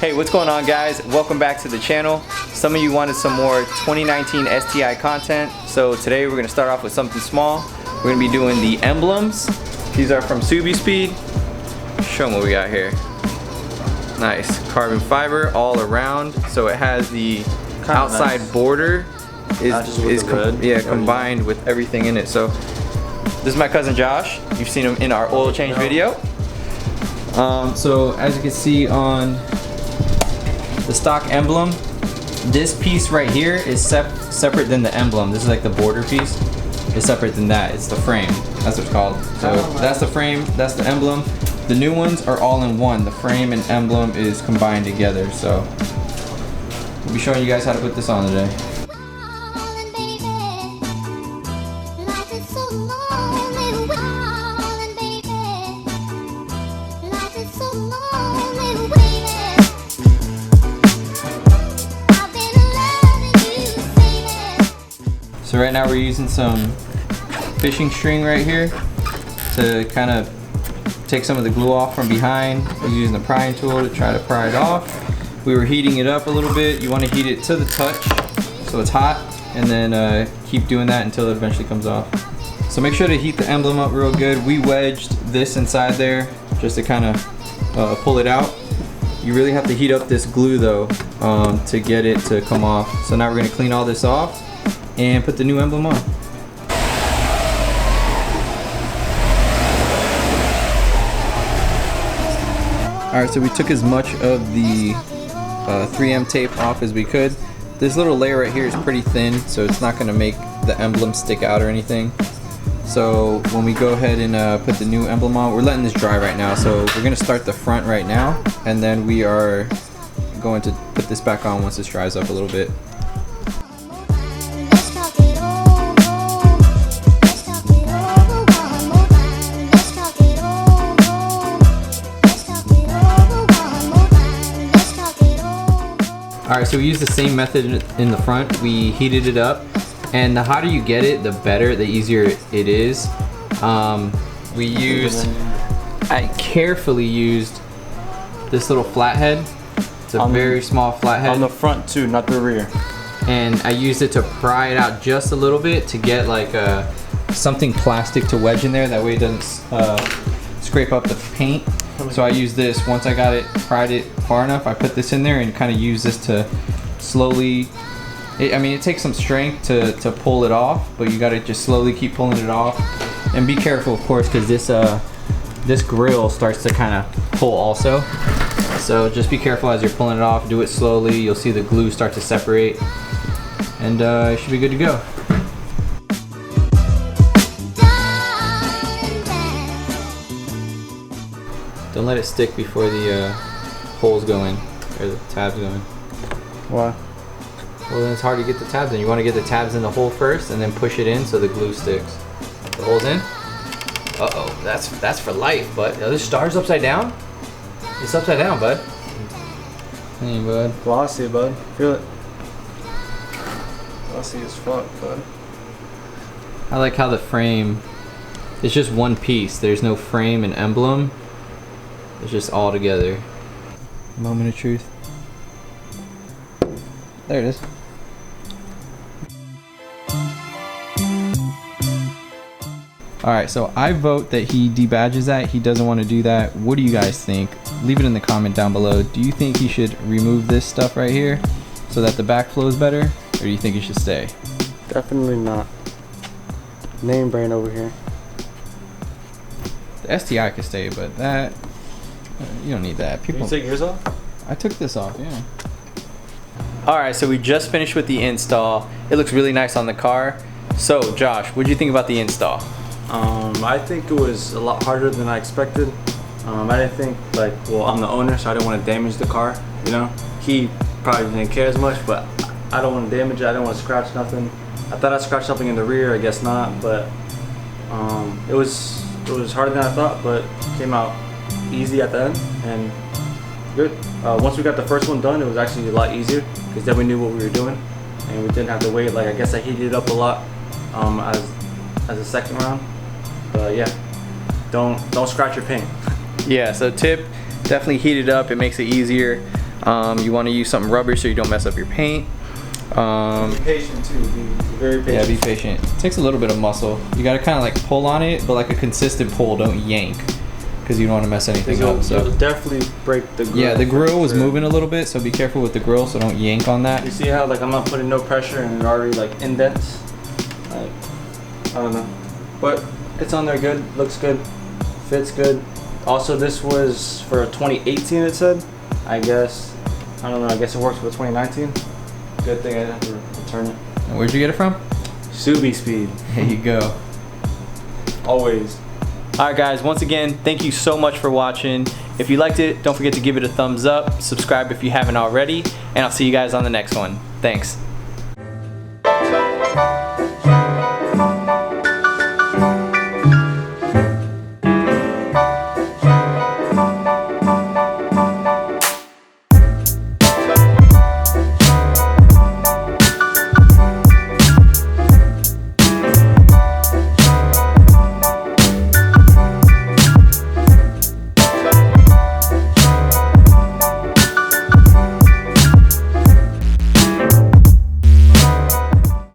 Hey, what's going on, guys? Welcome back to the channel. Some of you wanted some more 2019 STI content, so today we're going to start off with something small. We're going to be doing the Emblems. These are from Subispeed. Show them what we got here. Nice carbon fiber all around, so it has the outside border combined with everything in it. So this is my cousin Josh. You've seen him in our oil change video. So as you can see on the stock Emblem, this piece right here is separate than the Emblem. This is like the border piece. It's separate than that. It's the frame. That's what it's called. So that's the frame. That's the Emblem. The new ones are all in one. The frame and Emblem is combined together. So we'll be showing you guys how to put this on today. So right now we're using some fishing string right here to kind of take some of the glue off from behind. We're using the prying tool to try to pry it off. We were heating it up a little bit. You want to heat it to the touch so it's hot, and then keep doing that until it eventually comes off. So make sure to heat the Emblem up real good. We wedged this inside there just to kind of pull it out. You really have to heat up this glue though to get it to come off. So now we're going to clean all this off and put the new Emblem on. Alright, so we took as much of the 3M tape off as we could. This little layer right here is pretty thin, so it's not going to make the Emblem stick out or anything. So when we go ahead and put the new Emblem on, we're letting this dry right now. So we're going to start the front right now, and then we are going to put this back on once this dries up a little bit. Alright, so we used the same method in the front. We heated it up, and the hotter you get it, the better, the easier it is. I carefully used this little flathead. It's a very small flathead. On the front too, not the rear. And I used it to pry it out just a little bit to get like something plastic to wedge in there. That way it doesn't scrape up the paint. So I used this. Once I got it, pried it far enough, I put this in there and kind of use this to slowly, it takes some strength to pull it off, but you got to just slowly keep pulling it off. And be careful, of course, because this grill starts to kind of pull also. So just be careful as you're pulling it off. Do it slowly. You'll see the glue start to separate, and it should be good to go. Don't let it stick before the holes go in, or the tabs go in. Why? Well, then it's hard to get the tabs in. You want to get the tabs in the hole first, and then push it in so the glue sticks. The hole's in. Uh-oh, that's for life, bud. Now this star's upside down? It's upside down, bud. Hey, bud. Glossy, bud. Feel it. Glossy as fuck, bud. I like how the frame, it's just one piece. There's no frame and Emblem. It's just all together. Moment of truth. There it is. Alright, so I vote that he debadges that. He doesn't want to do that. What do you guys think? Leave it in the comment down below. Do you think he should remove this stuff right here so that the back flows better? Or do you think it should stay? Definitely not. Name brand over here. The STI could stay, but that, you don't need that. People. Did you take yours off? I took this off, yeah. Alright, so we just finished with the install. It looks really nice on the car. So, Josh, what do you think about the install? I think it was a lot harder than I expected. I didn't think, well, I'm the owner, so I didn't want to damage the car, you know? He probably didn't care as much, but I don't want to damage it. I don't want to scratch nothing. I thought I'd scratch something in the rear, I guess not, but it was harder than I thought, but came out easy at the end, and good. Once we got the first one done, it was actually a lot easier, because then we knew what we were doing, and we didn't have to wait. Like, I guess I heated it up a lot as a second round, but yeah, don't scratch your paint. Yeah, so tip, definitely heat it up. It makes it easier. You want to use something rubber so you don't mess up your paint. Be patient too. Be very patient. Yeah, be patient. It takes a little bit of muscle. You got to kind of like pull on it, but like a consistent pull. Don't yank, because you don't want to mess anything up. So it'll definitely break the grill. Yeah, the grill was moving a little bit, so be careful with the grill, so don't yank on that. You see how like I'm not putting no pressure and it already like indents. Like I don't know, but it's on there good. Looks good. Fits good. Also, this was for 2018. It said. I guess. I don't know. I guess it works for 2019. Good thing I didn't have to return it. And where'd you get it from? Subispeed. There you go. Always. Alright guys, once again, thank you so much for watching. If you liked it, don't forget to give it a thumbs up, subscribe if you haven't already, and I'll see you guys on the next one. Thanks.